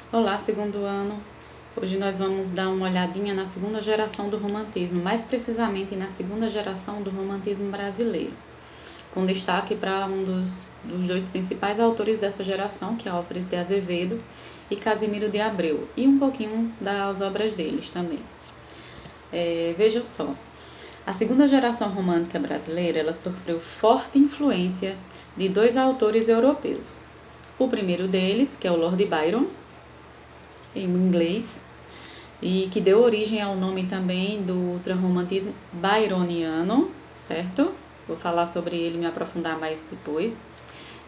Olá, segundo ano. Hoje nós vamos dar uma olhadinha na segunda geração do romantismo, mais precisamente na segunda geração do romantismo brasileiro, com destaque para um dos dois principais autores dessa geração, que é Álvares de Azevedo e Casimiro de Abreu, e um pouquinho das obras deles também. Vejam só, a segunda geração romântica brasileira ela sofreu forte influência de dois autores europeus. O primeiro deles, que é o Lord Byron, em inglês, e que deu origem ao nome também do ultrarromantismo byroniano, certo? Vou falar sobre ele e me aprofundar mais depois.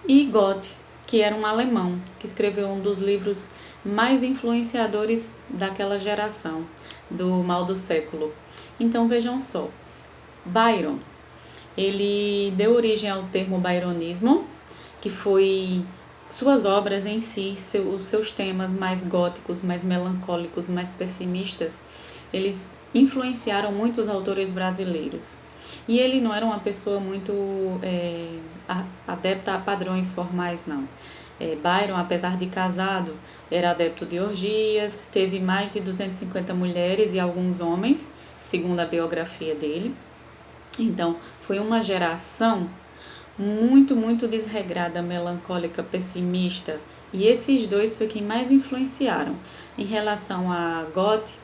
E Goethe, que era um alemão, que escreveu um dos livros mais influenciadores daquela geração, do mal do século. Então vejam só, Byron, ele deu origem ao termo byronismo, que foi suas obras em si, os seus temas mais góticos, mais melancólicos, mais pessimistas, eles influenciaram muitos autores brasileiros. E ele não era uma pessoa muito adepta a padrões formais, não. Byron, apesar de casado, era adepto de orgias, teve mais de 250 mulheres e alguns homens, segundo a biografia dele. Então, foi uma geração muito desregrada, melancólica, pessimista. E esses dois foi quem mais influenciaram. Em relação a Goethe,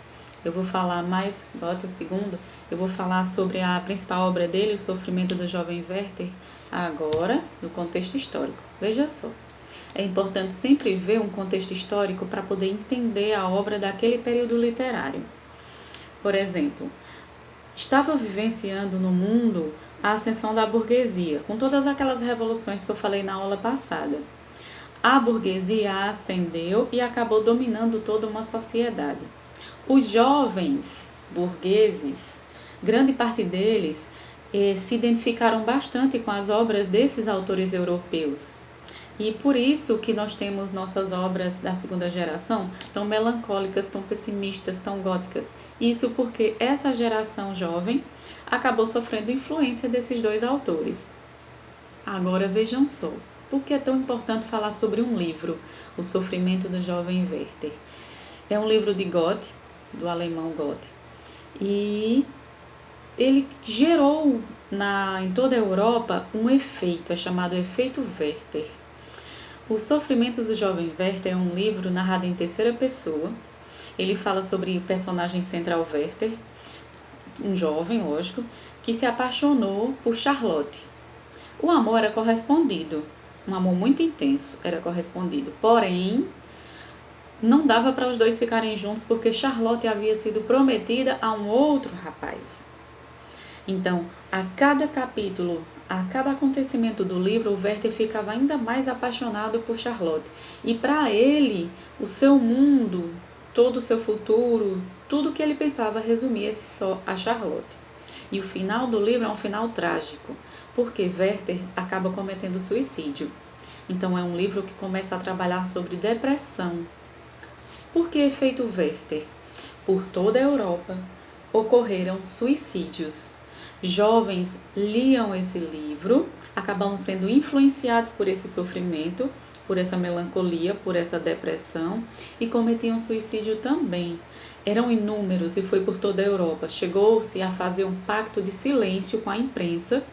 eu vou falar mais, Goethe o segundo, eu vou falar sobre a principal obra dele, O Sofrimento do Jovem Werther, agora, no contexto histórico. Veja só, é importante sempre ver um contexto histórico para poder entender a obra daquele período literário. Por exemplo, estava vivenciando no mundo a ascensão da burguesia, com todas aquelas revoluções que eu falei na aula passada. A burguesia ascendeu e acabou dominando toda uma sociedade. Os jovens burgueses, grande parte deles, se identificaram bastante com as obras desses autores europeus. E por isso que nós temos nossas obras da segunda geração tão melancólicas, tão pessimistas, tão góticas. Isso porque essa geração jovem acabou sofrendo influência desses dois autores. Agora vejam só, por que é tão importante falar sobre um livro, O Sofrimento do Jovem Werther? É um livro de Goethe, do alemão Goethe, e ele gerou em toda a Europa um efeito, é chamado efeito Werther. Os Sofrimentos do Jovem Werther é um livro narrado em terceira pessoa. Ele fala sobre o personagem central Werther, um jovem, lógico, que se apaixonou por Charlotte. O amor era correspondido, um amor muito intenso era correspondido, porém não dava para os dois ficarem juntos porque Charlotte havia sido prometida a um outro rapaz. Então, a cada capítulo, a cada acontecimento do livro, o Werther ficava ainda mais apaixonado por Charlotte. E para ele, o seu mundo, todo o seu futuro, tudo que ele pensava resumia-se só a Charlotte. E o final do livro é um final trágico, porque Werther acaba cometendo suicídio. Então é um livro que começa a trabalhar sobre depressão. Por que efeito Werther? Por toda a Europa ocorreram suicídios. Jovens liam esse livro, acabam sendo influenciados por esse sofrimento, por essa melancolia, por essa depressão e cometiam suicídio também. Eram inúmeros e foi por toda a Europa. Chegou-se a fazer um pacto de silêncio com a imprensa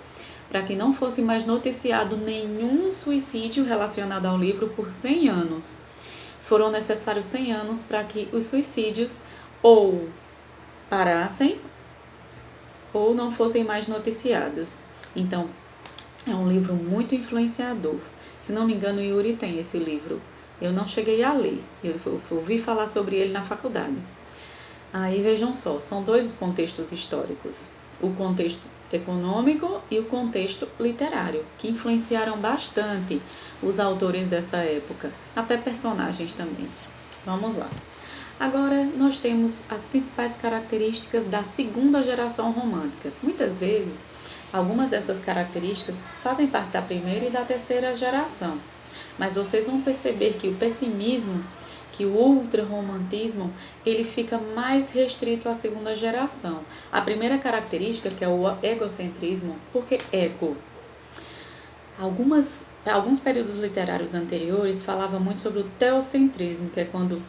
para que não fosse mais noticiado nenhum suicídio relacionado ao livro por 100 anos. Foram necessários 100 anos para que os suicídios ou parassem ou não fossem mais noticiados. Então, é um livro muito influenciador. Se não me engano, Yuri tem esse livro. Eu não cheguei a ler, eu ouvi falar sobre ele na faculdade. Aí vejam só, são dois contextos históricos. O contexto econômico e o contexto literário, que influenciaram bastante os autores dessa época, até personagens também. Vamos lá. Agora, nós temos as principais características da segunda geração romântica. Muitas vezes, algumas dessas características fazem parte da primeira e da terceira geração. Mas vocês vão perceber que o pessimismo, que o ultrarromantismo, ele fica mais restrito à segunda geração. A primeira característica, que é o egocentrismo, porque ego. Algumas Alguns períodos literários anteriores falavam muito sobre o teocentrismo, que é quando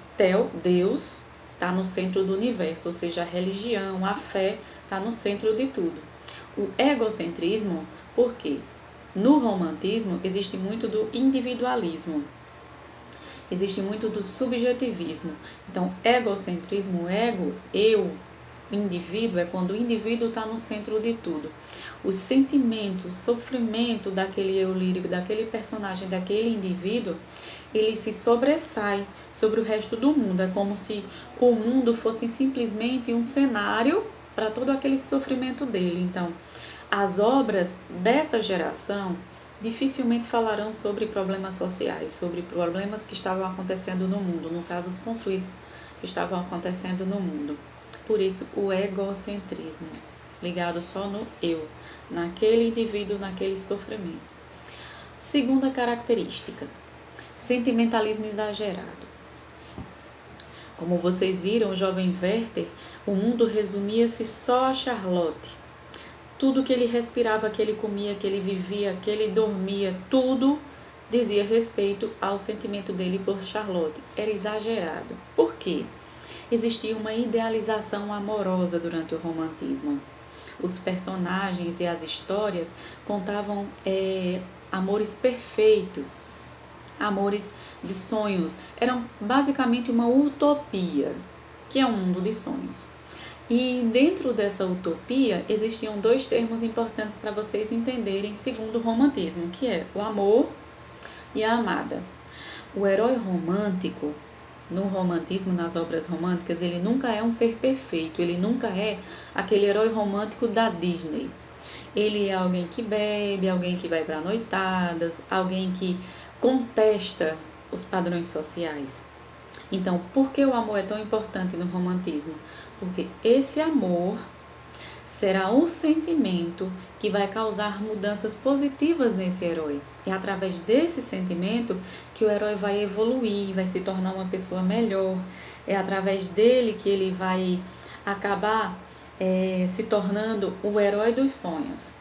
Deus, está no centro do universo, ou seja, a religião, a fé está no centro de tudo. O egocentrismo, por quê? No romantismo existe muito do individualismo, existe muito do subjetivismo. Então, egocentrismo, eu, indivíduo, é quando o indivíduo está no centro de tudo. O sentimento, o sofrimento daquele eu lírico, daquele personagem, daquele indivíduo, ele se sobressai sobre o resto do mundo. É como se o mundo fosse simplesmente um cenário para todo aquele sofrimento dele. Então, as obras dessa geração dificilmente falarão sobre problemas sociais, sobre problemas que estavam acontecendo no mundo, no caso, os conflitos que estavam acontecendo no mundo. Por isso, o egocentrismo, ligado só no eu, naquele indivíduo, naquele sofrimento. Segunda característica, sentimentalismo exagerado. Como vocês viram, o jovem Werther, o mundo resumia-se só a Charlotte. Tudo que ele respirava, que ele comia, que ele vivia, que ele dormia, tudo dizia respeito ao sentimento dele por Charlotte. Era exagerado. Por quê? Existia uma idealização amorosa durante o romantismo. Os personagens e as histórias contavam amores perfeitos, amores de sonhos. Eram basicamente uma utopia, que é um mundo de sonhos. E dentro dessa utopia existiam dois termos importantes para vocês entenderem segundo o romantismo, que é o amor e a amada. O herói romântico, no romantismo, nas obras românticas, ele nunca é um ser perfeito, ele nunca é aquele herói romântico da Disney. Ele é alguém que bebe, alguém que vai para noitadas, alguém que contesta os padrões sociais. Então, por que o amor é tão importante no romantismo? Porque esse amor será um sentimento que vai causar mudanças positivas nesse herói. É através desse sentimento que o herói vai evoluir, vai se tornar uma pessoa melhor. É através dele que ele vai acabar se tornando o herói dos sonhos.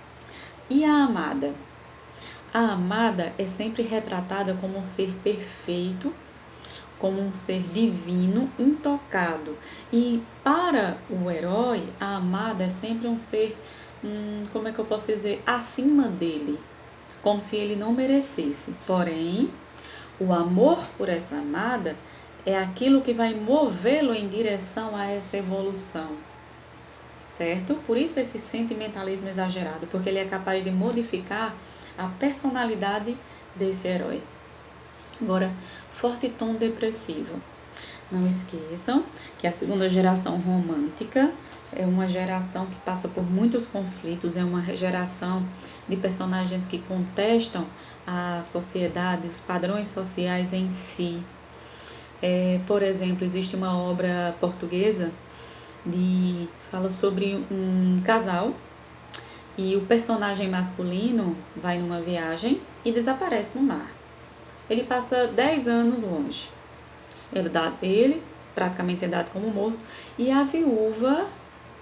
E a amada? A amada é sempre retratada como um ser perfeito, como um ser divino, intocado. E para o herói, a amada é sempre um ser, como é que eu posso dizer, acima dele, como se ele não merecesse. Porém, o amor por essa amada é aquilo que vai movê-lo em direção a essa evolução, certo? Por isso esse sentimentalismo exagerado, porque ele é capaz de modificar a personalidade desse herói. Agora, forte tom depressivo. Não esqueçam que a segunda geração romântica é uma geração que passa por muitos conflitos, é uma geração de personagens que contestam a sociedade, os padrões sociais em si. Por exemplo, existe uma obra portuguesa fala sobre um casal e o personagem masculino vai numa viagem e desaparece no mar. Ele passa 10 anos longe. Ele praticamente é dado como morto. E a viúva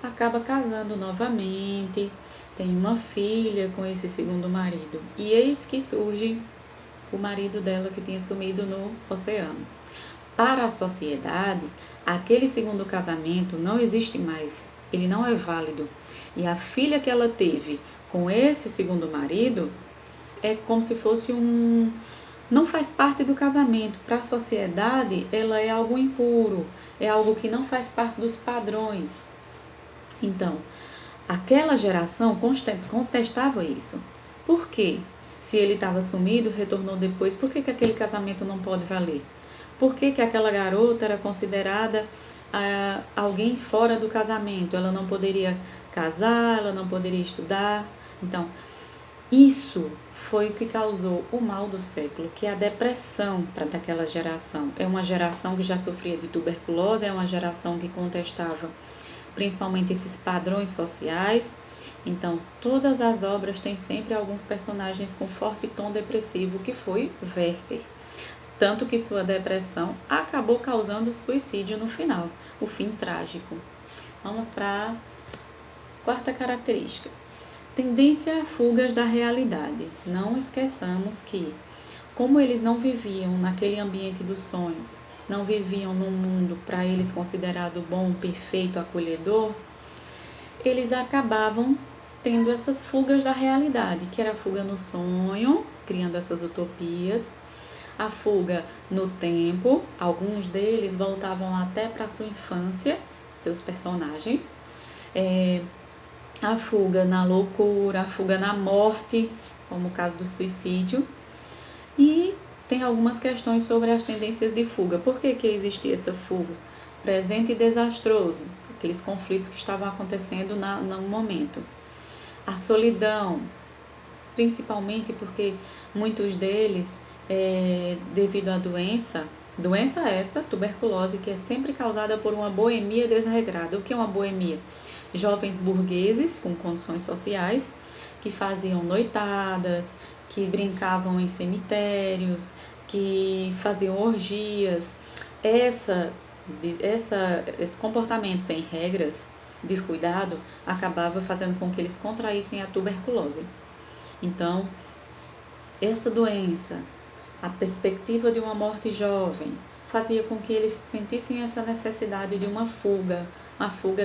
acaba casando novamente. Tem uma filha com esse segundo marido. E eis que surge o marido dela que tinha sumido no oceano. Para a sociedade, aquele segundo casamento não existe mais. Ele não é válido. E a filha que ela teve com esse segundo marido é como se fosse não faz parte do casamento. Para a sociedade, ela é algo impuro, é algo que não faz parte dos padrões. Então, aquela geração contestava isso. Por quê? Se ele estava sumido, retornou depois, por que aquele casamento não pode valer? Por que aquela garota era considerada alguém fora do casamento? Ela não poderia casar, ela não poderia estudar. Então, isso foi o que causou o mal do século, que é a depressão para daquela geração. É uma geração que já sofria de tuberculose, é uma geração que contestava principalmente esses padrões sociais. Então, todas as obras têm sempre alguns personagens com forte tom depressivo, que foi Werther. Tanto que sua depressão acabou causando suicídio no final, o fim trágico. Vamos para a quarta característica. Tendência a fugas da realidade. Não esqueçamos que, como eles não viviam naquele ambiente dos sonhos, não viviam num mundo para eles considerado bom, perfeito, acolhedor, eles acabavam tendo essas fugas da realidade, que era a fuga no sonho, criando essas utopias, a fuga no tempo, alguns deles voltavam até para sua infância, seus personagens, a fuga na loucura, a fuga na morte, como o caso do suicídio, e tem algumas questões sobre as tendências de fuga. Por que existia essa fuga? Presente e desastroso, aqueles conflitos que estavam acontecendo no momento. A solidão, principalmente porque muitos deles, devido à doença essa, tuberculose, que é sempre causada por uma boemia desregrada. O que é uma boemia? Jovens burgueses com condições sociais que faziam noitadas, que brincavam em cemitérios, que faziam orgias. Esse comportamento sem regras, descuidado, acabava fazendo com que eles contraíssem a tuberculose. Então, essa doença, a perspectiva de uma morte jovem, fazia com que eles sentissem essa necessidade de uma fuga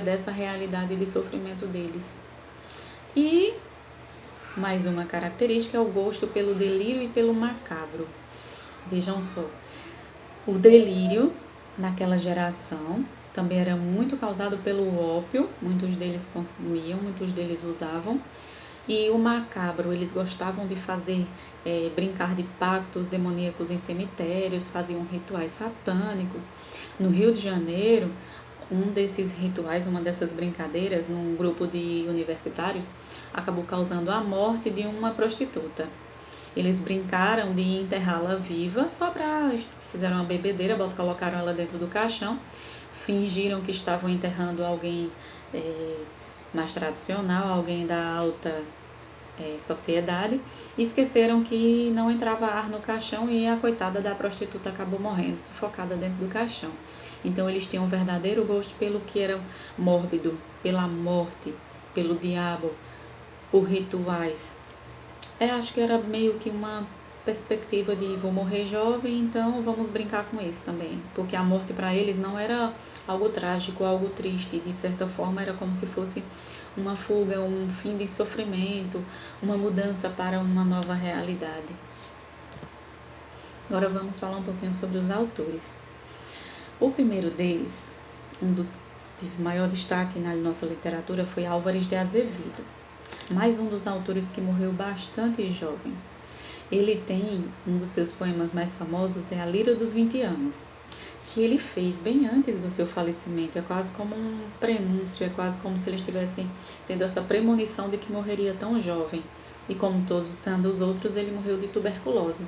dessa realidade de sofrimento deles. E mais uma característica é o gosto pelo delírio e pelo macabro. Vejam só, o delírio naquela geração também era muito causado pelo ópio, muitos deles consumiam, muitos deles usavam. E o macabro, eles gostavam de fazer, brincar de pactos demoníacos em cemitérios, faziam rituais satânicos. No Rio de Janeiro, um desses rituais, uma dessas brincadeiras, num grupo de universitários, acabou causando a morte de uma prostituta. Eles brincaram de enterrá-la viva, fizeram uma bebedeira, colocaram ela dentro do caixão, fingiram que estavam enterrando alguém mais tradicional, alguém da alta sociedade, e esqueceram que não entrava ar no caixão e a coitada da prostituta acabou morrendo, sufocada dentro do caixão. Então eles tinham um verdadeiro gosto pelo que era mórbido, pela morte, pelo diabo, por rituais. Acho que era meio que uma perspectiva de vou morrer jovem, então vamos brincar com isso também. Porque a morte para eles não era algo trágico, algo triste. De certa forma era como se fosse uma fuga, um fim de sofrimento, uma mudança para uma nova realidade. Agora vamos falar um pouquinho sobre os autores. O primeiro deles, um dos de maior destaque na nossa literatura, foi Álvares de Azevedo. Mais um dos autores que morreu bastante jovem. Ele tem um dos seus poemas mais famosos, é A Lira dos 20 Anos, que ele fez bem antes do seu falecimento. É quase como um prenúncio, é quase como se ele estivesse tendo essa premonição de que morreria tão jovem. E como tantos os outros, ele morreu de tuberculose.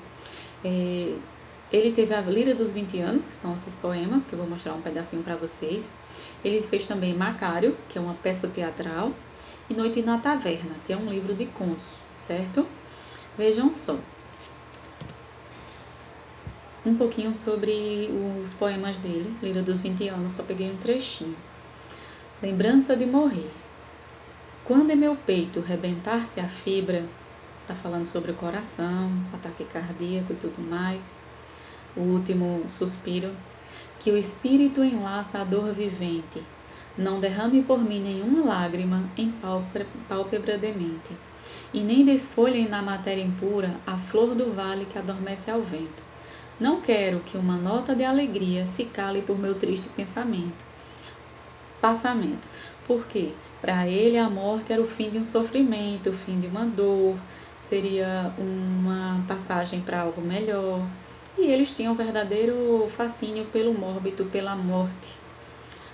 Ele teve A Lira dos 20 Anos, que são esses poemas, que eu vou mostrar um pedacinho para vocês. Ele fez também Macário, que é uma peça teatral, e Noite na Taverna, que é um livro de contos, certo? Vejam só. Um pouquinho sobre os poemas dele, Lira dos 20 Anos, só peguei um trechinho. Lembrança de morrer. Quando em meu peito rebentar-se a fibra, tá falando sobre o coração, ataque cardíaco e tudo mais. O último suspiro, que o espírito enlaça a dor vivente, não derrame por mim nenhuma lágrima em pálpebra demente, e nem desfolhem na matéria impura a flor do vale que adormece ao vento. Não quero que uma nota de alegria se cale por meu triste passamento, porque para ele a morte era o fim de um sofrimento, o fim de uma dor, seria uma passagem para algo melhor. E eles tinham um verdadeiro fascínio pelo mórbido, pela morte,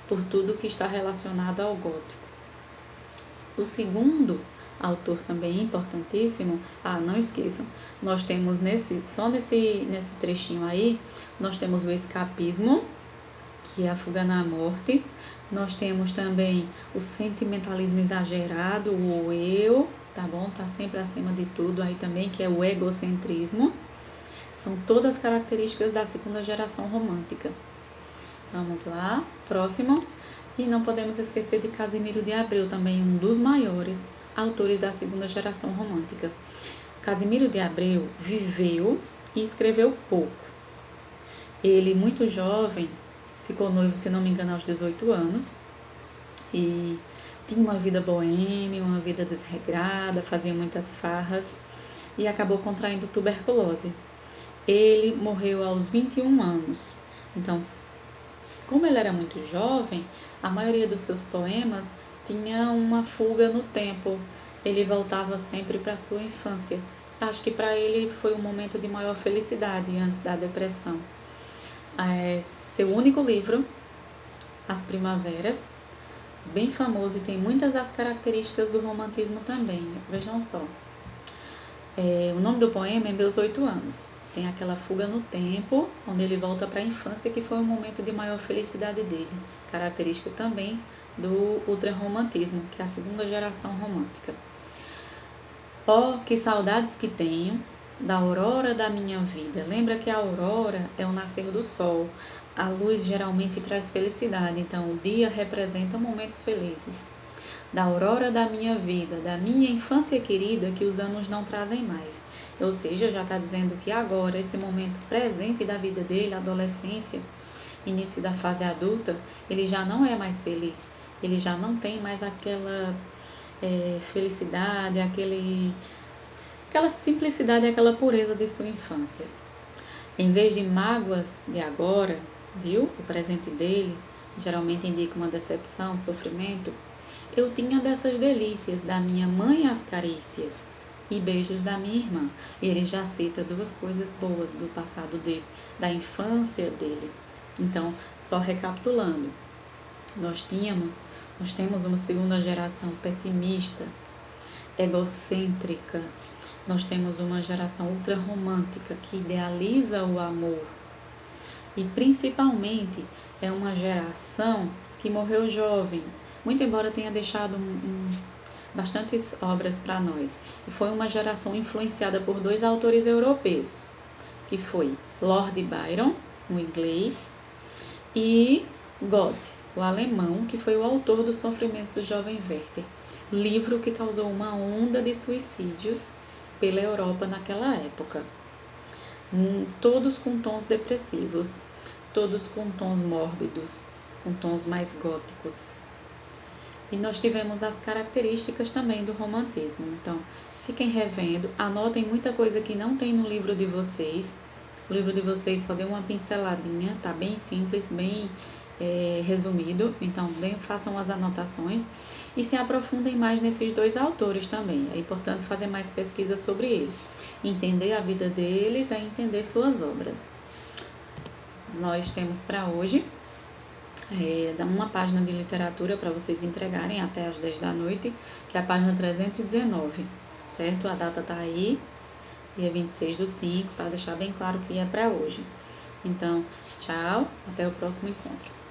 por tudo que está relacionado ao gótico. O segundo autor também importantíssimo, não esqueçam, nós temos nesse trechinho aí, nós temos o escapismo, que é a fuga na morte, nós temos também o sentimentalismo exagerado, o eu, tá bom? Tá sempre acima de tudo aí também, que é o egocentrismo. São todas características da segunda geração romântica. Vamos lá, próximo. E não podemos esquecer de Casimiro de Abreu, também um dos maiores autores da segunda geração romântica. Casimiro de Abreu viveu e escreveu pouco. Ele, muito jovem, ficou noivo, se não me engano, aos 18 anos, e tinha uma vida boêmia, uma vida desregrada, fazia muitas farras e acabou contraindo tuberculose. Ele morreu aos 21 anos. Então, como ele era muito jovem, a maioria dos seus poemas tinha uma fuga no tempo. Ele voltava sempre para a sua infância. Acho que para ele foi um momento de maior felicidade antes da depressão. Seu único livro, As Primaveras, bem famoso e tem muitas das características do romantismo também. Vejam só. O nome do poema é Meus 8 Anos. Tem aquela fuga no tempo, onde ele volta para a infância, que foi o momento de maior felicidade dele. Característica também do ultrarromantismo, que é a segunda geração romântica. Oh, que saudades que tenho da aurora da minha vida. Lembra que a aurora é o nascer do sol. A luz geralmente traz felicidade, então o dia representa momentos felizes. Da aurora da minha vida, da minha infância querida, que os anos não trazem mais. Ou seja, já está dizendo que agora, esse momento presente da vida dele, adolescência, início da fase adulta, ele já não é mais feliz. Ele já não tem mais aquela felicidade, aquela simplicidade, aquela pureza de sua infância. Em vez de mágoas de agora, viu? O presente dele geralmente indica uma decepção, sofrimento. Eu tinha dessas delícias, da minha mãe as carícias e beijos da minha irmã. E ele já cita duas coisas boas do passado dele, da infância dele. Então, só recapitulando, nós temos uma segunda geração pessimista, egocêntrica. Nós temos uma geração ultrarromântica que idealiza o amor. E principalmente é uma geração que morreu jovem, muito embora tenha deixado bastantes obras para nós. E foi uma geração influenciada por dois autores europeus, que foi Lord Byron, o inglês, e Goethe, o alemão, que foi o autor dos Sofrimentos do Jovem Werther, livro que causou uma onda de suicídios pela Europa naquela época. Todos com tons depressivos, todos com tons mórbidos, com tons mais góticos. E nós tivemos as características também do romantismo. Então, fiquem revendo, anotem muita coisa que não tem no livro de vocês. O livro de vocês só deu uma pinceladinha, tá bem simples, bem resumido. Então, façam as anotações e se aprofundem mais nesses dois autores também. É importante fazer mais pesquisa sobre eles. Entender a vida deles é entender suas obras. Nós temos para hoje uma página de literatura para vocês entregarem até às 10 da noite, que é a página 319, certo? A data tá aí, dia 26/5, para deixar bem claro que é para hoje. Então, tchau, até o próximo encontro.